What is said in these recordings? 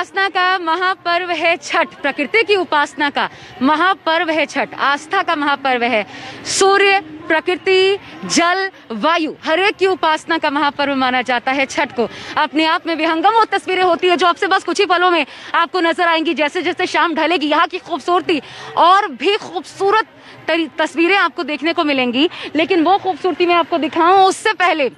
उपासना का महापर्व है छठ, प्रकृति की उपासना का महापर्व है छठ, आस्था का महापर्व है। सूर्य, प्रकृति, जल, वायु, हर एक की उपासना का महापर्व माना जाता है छठ को। अपने आप में विहंगम वो तस्वीरें होती है जो आपसे बस कुछ ही पलों में आपको नजर आएंगी। जैसे जैसे शाम ढलेगी यहाँ की खूबसूरती और भी खूबसूरत तस्वीरें आपको देखने को मिलेंगी। लेकिन वो खूबसूरती मैं आपको दिखाऊं उससे पहले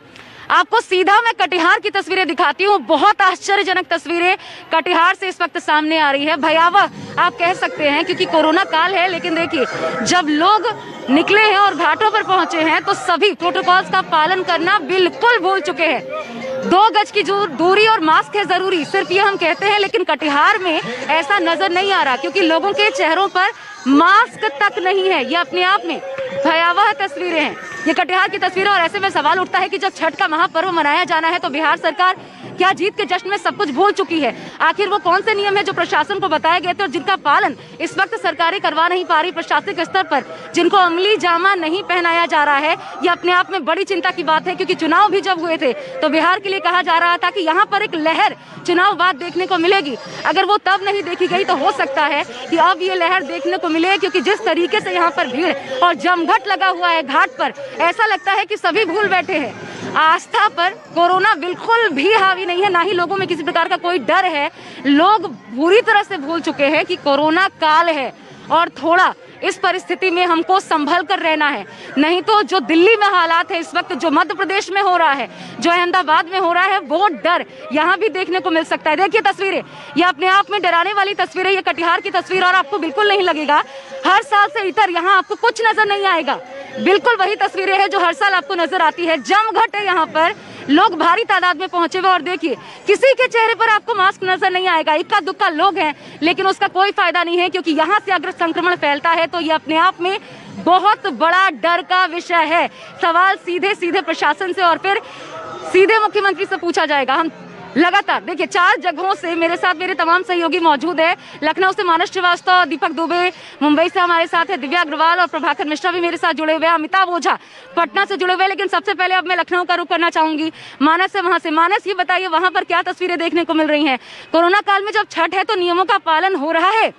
आपको सीधा मैं कटिहार की तस्वीरें दिखाती हूँ। बहुत आश्चर्यजनक तस्वीरें कटिहार से इस वक्त सामने आ रही है, भयावह आप कह सकते हैं क्योंकि कोरोना काल है। लेकिन देखिए, जब लोग निकले हैं और घाटों पर पहुंचे हैं तो सभी प्रोटोकॉल्स का पालन करना बिल्कुल भूल चुके हैं। 2 गज की दूरी और मास्क है जरूरी, सिर्फ ये हम कहते हैं, लेकिन कटिहार में ऐसा नजर नहीं आ रहा क्योंकि लोगों के चेहरों पर मास्क तक नहीं है। ये अपने आप में भयावह तस्वीरें हैं, ये कटिहार की तस्वीरें। और ऐसे में सवाल उठता है कि जब छठ का महापर्व मनाया जाना है तो बिहार सरकार क्या जीत के जश्न में सब कुछ भूल चुकी है? आखिर वो कौन से नियम है जो प्रशासन को बताए गए थे और जिनका पालन इस वक्त सरकारें करवा नहीं पा रही प्रशासनिक स्तर पर, जिनको अमली जामा नहीं पहनाया जा रहा है? ये अपने आप में बड़ी चिंता की बात है क्योंकि चुनाव भी जब हुए थे तो बिहार के लिए कहा जा रहा था कि यहाँ पर एक लहर चुनाव बाद देखने को मिलेगी। अगर वो तब नहीं देखी गई तो हो सकता है कि अब ये लहर देखने को मिले, क्योंकि जिस तरीके से यहाँ पर भीड़ और जमघट लगा हुआ है घाट पर, ऐसा लगता है कि सभी भूल बैठे हैं। आस्था पर कोरोना बिल्कुल भी हावी नहीं है, ना ही लोगों में किसी प्रकार का कोई डर है। लोग पूरी तरह से भूल चुके हैं कि कोरोना काल है और थोड़ा इस परिस्थिति में हमको संभल कर रहना है। नहीं तो जो दिल्ली में हालात है इस वक्त, जो मध्य प्रदेश में हो रहा है, जो अहमदाबाद में हो रहा है, वो डर यहाँ भी देखने को मिल सकता है। देखिए तस्वीरें, ये अपने आप में डराने वाली तस्वीरें, ये कटिहार की तस्वीर। और आपको बिल्कुल नहीं लगेगा हर साल से इतर यहाँ आपको कुछ नजर नहीं आएगा। बिल्कुल वही तस्वीरें हैं जो हर साल आपको नजर आती है। जमघट है यहाँ पर, लोग भारी तादाद में पहुंचे हुए। और देखिए, किसी के चेहरे पर आपको मास्क नजर नहीं आएगा। इक्का दुक्का लोग हैं, लेकिन उसका कोई फायदा नहीं है क्योंकि यहाँ से अगर संक्रमण फैलता है तो ये अपने आप में बहुत बड़ा डर का विषय है। सवाल सीधे सीधे प्रशासन से और फिर सीधे मुख्यमंत्री से पूछा जाएगा। हम लगातार देखिए 4 जगहों से मेरे साथ मेरे तमाम सहयोगी मौजूद है। लखनऊ से मानस श्रीवास्तव, दीपक दुबे, मुंबई से हमारे साथ है दिव्या अग्रवाल और प्रभाकर मिश्रा भी मेरे साथ जुड़े हुए हैं, अमिताभ ओझा पटना से जुड़े हुए। लेकिन सबसे पहले अब मैं लखनऊ का रुख करना चाहूंगी। मानस है वहां से। मानस, ये बताइए वहां पर क्या तस्वीरें देखने को मिल रही हैं? कोरोना काल में जब छठ है तो नियमों का पालन हो रहा है?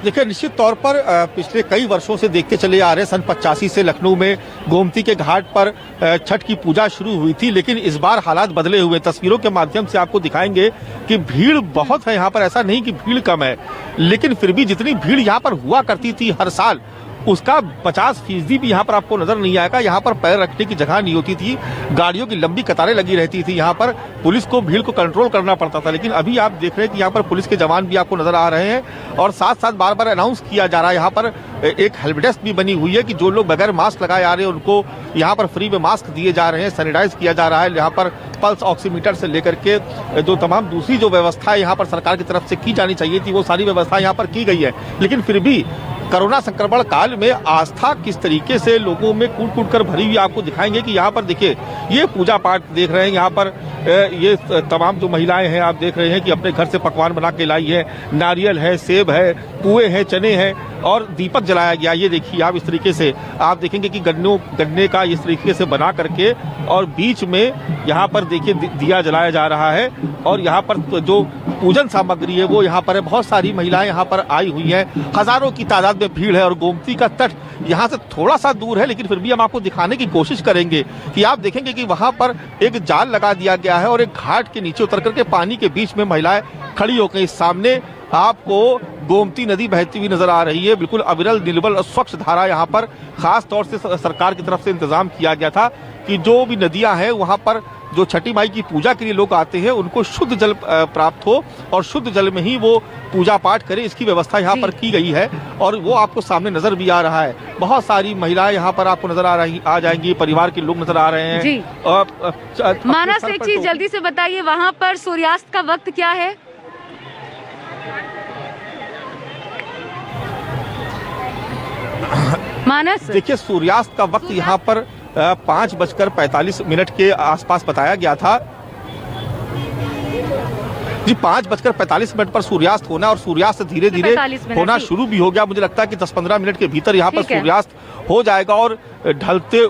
देखिए, निश्चित तौर पर पिछले कई वर्षों से देखते चले आ रहे, सन 85 से लखनऊ में गोमती के घाट पर छठ की पूजा शुरू हुई थी, लेकिन इस बार हालात बदले हुए। तस्वीरों के माध्यम से आपको दिखाएंगे कि भीड़ बहुत है यहाँ पर, ऐसा नहीं कि भीड़ कम है, लेकिन फिर भी जितनी भीड़ यहाँ पर हुआ करती थी हर साल, उसका 50% भी यहाँ पर आपको नजर नहीं आएगा। यहाँ पर पैर रखने की जगह नहीं होती थी, गाड़ियों की लंबी कतारें लगी रहती थी। यहाँ पर पुलिस को भीड़ को कंट्रोल करना पड़ता था, लेकिन अभी आप देख रहे हैं कि यहाँ पर पुलिस के जवान भी आपको नजर आ रहे हैं। और साथ साथ बार बार अनाउंस किया जा रहा है, यहाँ पर एक हेल्प डेस्क भी बनी हुई है कि जो लोग बगैर मास्क लगाए आ रहे हैं उनको यहाँ पर फ्री में मास्क दिए जा रहे हैं, सैनिटाइज किया जा रहा है। यहाँ पर पल्स ऑक्सीमीटर से लेकर के जो तमाम दूसरी जो व्यवस्था यहाँ पर सरकार की तरफ से की जानी चाहिए थी, वो सारी व्यवस्था यहाँ पर की गई है। लेकिन फिर भी कोरोना संक्रमण काल में आस्था किस तरीके से लोगों में कूट कूट कर भरी हुई आपको दिखाएंगे कि यहाँ पर देखिए, ये पूजा पाठ देख रहे हैं। यहाँ पर ये तमाम जो महिलाएं हैं आप देख रहे हैं कि अपने घर से पकवान बना के लाई है, नारियल है, सेब है, पुए हैं, चने हैं और दीपक जलाया गया। ये देखिए आप, इस तरीके से आप देखेंगे कि गन्ने का इस तरीके से बना करके और बीच में यहाँ पर देखिए दिया जलाया जा रहा है। और यहाँ पर जो पूजन सामग्री है वो यहाँ पर है। बहुत सारी महिलाएं यहाँ पर आई हुई हैं, हजारों की तादाद में भीड़ है। और गोमती का तट यहाँ से थोड़ा सा दूर है, लेकिन फिर भी हम आपको दिखाने की कोशिश करेंगे कि आप देखेंगे कि वहां पर एक जाल लगा दिया गया है और एक घाट के नीचे उतर करके पानी के बीच में महिलाएं खड़ी हो गई। सामने आपको गोमती नदी बहती हुई नजर आ रही है, बिल्कुल अविरल निर्मल और स्वच्छ धारा। यहाँ पर खास तौर से सरकार की तरफ से इंतजाम किया गया था कि जो भी नदियां हैं वहां पर जो छठी माई की पूजा के लिए लोग आते हैं उनको शुद्ध जल प्राप्त हो और शुद्ध जल में ही वो पूजा पाठ करें, इसकी व्यवस्था यहाँ पर की गई है। और वो आपको सामने नजर भी आ रहा है। बहुत सारी महिलाएं यहाँ पर आपको नजर आ जाएंगी, परिवार के लोग नजर आ रहे हैं जी। मानस, एक चीज जल्दी से बताइए, वहाँ पर सूर्यास्त का वक्त क्या है? मानस, देखिए, सूर्यास्त का वक्त यहाँ पर 5:45 के आसपास बताया गया था जी। 5:45 पर सूर्यास्त होना और सूर्यास्त धीरे धीरे होना शुरू भी हो गया। मुझे लगता है कि 10-15 मिनट के भीतर यहाँ पर सूर्यास्त हो जाएगा और ढलते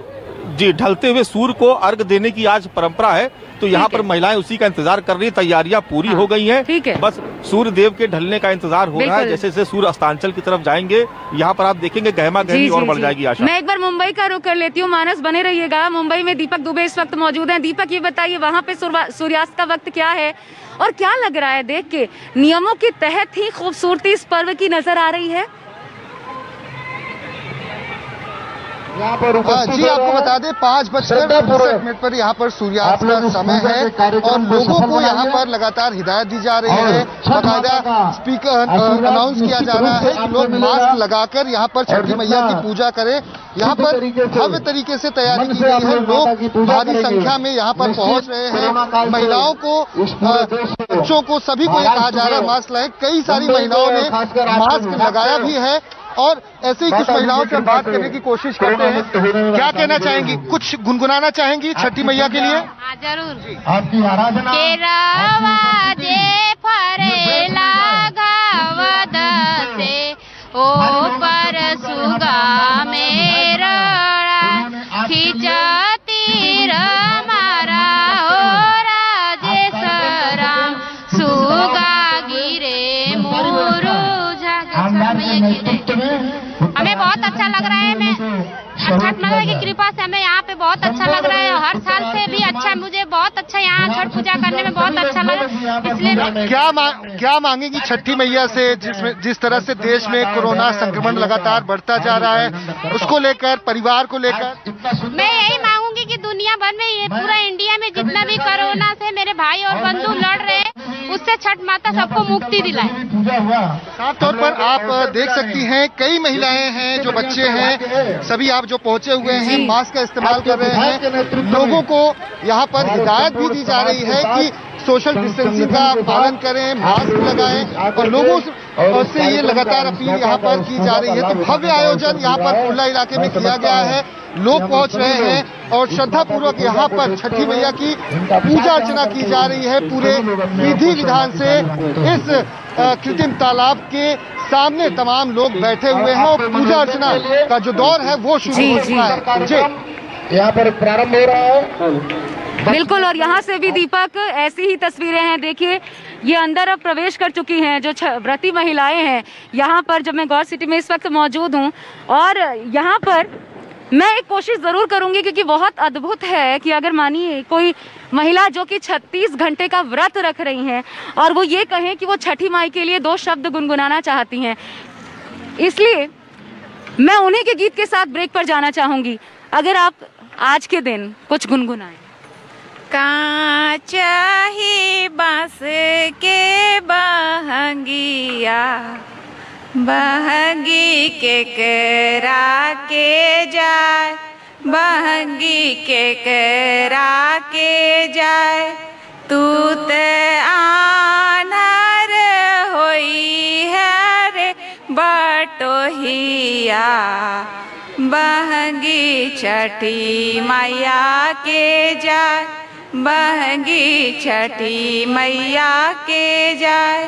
जी, ढलते हुए सूर्य को अर्घ देने की आज परंपरा है, तो यहाँ पर महिलाएं उसी का इंतजार कर रही है। तैयारियां पूरी हो गई हैं, ठीक है। बस सूर्य देव के ढलने का इंतजार हो रहा है। जैसे जैसे सूर्य अस्तांचल की तरफ जाएंगे, यहाँ पर आप देखेंगे गहमा गहमी और बढ़ जाएगी आशा। मैं एक बार मुंबई का रुख कर लेती हूँ, मानस बने रहिएगा। मुंबई में दीपक दुबे इस वक्त मौजूद हैं। दीपक, ये बताइए वहाँ पे सूर्यास्त का वक्त क्या है और क्या लग रहा है देख के? नियमों के तहत ही खूबसूरती इस पर्व की नजर आ रही है। जी, आपको बता दें 5:59 पर यहाँ पर सूर्यास्त का समय है और लोगों को यहाँ पर लगातार हिदायत दी जा रही है। बाकायदा स्पीकर अनाउंस किया जा रहा है कि लोग मास्क लगाकर यहाँ पर छठी मैया की पूजा करें। यहाँ पर भव्य तरीके से तैयारी की गई है। लोग भारी संख्या में यहाँ पर पहुंच रहे हैं। महिलाओं को, बच्चों को, सभी को ये कहा जा रहा है मास्क लगाएं। कई सारी महिलाओं ने मास्क लगाया भी है और ऐसे ही कुछ महिलाओं से बात करने की कोशिश करते हैं। क्या कहना चाहेंगी? कुछ गुनगुनाना चाहेंगी छठी मैया के लिए? हाँ, जरूर। आपकी आराधना ओ पर सुगा मेरा खिंचती रमारा हो राजेश राम सुगा गिरे मोरू हमें बहुत अच्छा लग रहा है। मैं छठ माता की कृपा से हमें यहाँ पे बहुत अच्छा लग रहा है। हर साल से भी अच्छा, मुझे बहुत अच्छा यहाँ छठ पूजा करने में बहुत अच्छा लगा। इसलिए क्या मांगेंगी छठी मैया से? जिस तरह से देश में कोरोना संक्रमण लगातार बढ़ता जा रहा है, उसको लेकर, परिवार को लेकर मैं यही मांगूंगी कि दुनिया भर में, ये पूरा इंडिया में जितना भी कोरोना से मेरे भाई और बंधु लड़ रहे हैं, उससे छठ माता सबको मुक्ति दिलाए। साफ तौर पर आप देख सकती हैं कई महिलाएं हैं, जो बच्चे हैं, सभी आप जो पहुंचे हुए हैं मास्क का इस्तेमाल कर रहे हैं। लोगों को यहाँ पर हिदायत भी दी जा रही है कि सोशल डिस्टेंसिंग का पालन करें, मास्क लगाएं और लोगों से ये लगातार अपील यहाँ पर की जा रही है। तो भव्य आयोजन यहाँ पर कुर्ला इलाके में किया गया है। लोग पहुंच रहे हैं और श्रद्धा पूर्वक यहाँ पर छठी मैया की पूजा अर्चना की जा रही है। पूरे विधि विधान से इस कृत्रिम तालाब के सामने तमाम लोग बैठे हुए हैं और पूजा अर्चना का जो दौर है वो शुरू हो चुका है। जी, यहाँ पर प्रारंभ हो रहा है। बिल्कुल, और यहाँ से भी दीपक ऐसी ही तस्वीरें हैं। देखिए, ये अंदर अब प्रवेश कर चुकी हैं जो व्रती महिलाएं हैं यहाँ पर। जब मैं गौर सिटी में इस वक्त मौजूद हूँ और यहाँ पर मैं एक कोशिश जरूर करूंगी, क्योंकि बहुत अद्भुत है कि अगर मानिए कोई महिला जो कि 36 घंटे का व्रत रख रही हैं और वो ये कहें कि वो छठी माई के लिए 2 शब्द गुनगुनाना चाहती हैं, इसलिए मैं उन्हीं के गीत के साथ ब्रेक पर जाना चाहूंगी। अगर आप आज के दिन कुछ गुनगुनाएं। कांच ही बांस के बहंगिया, बहंगी के करा के जाए, बहंगी के करा के जाए, तू ते आनर होई है रे बटोहिया, बहंगी छठी मैया के जाए, बहंगी छठी मैया के जाए।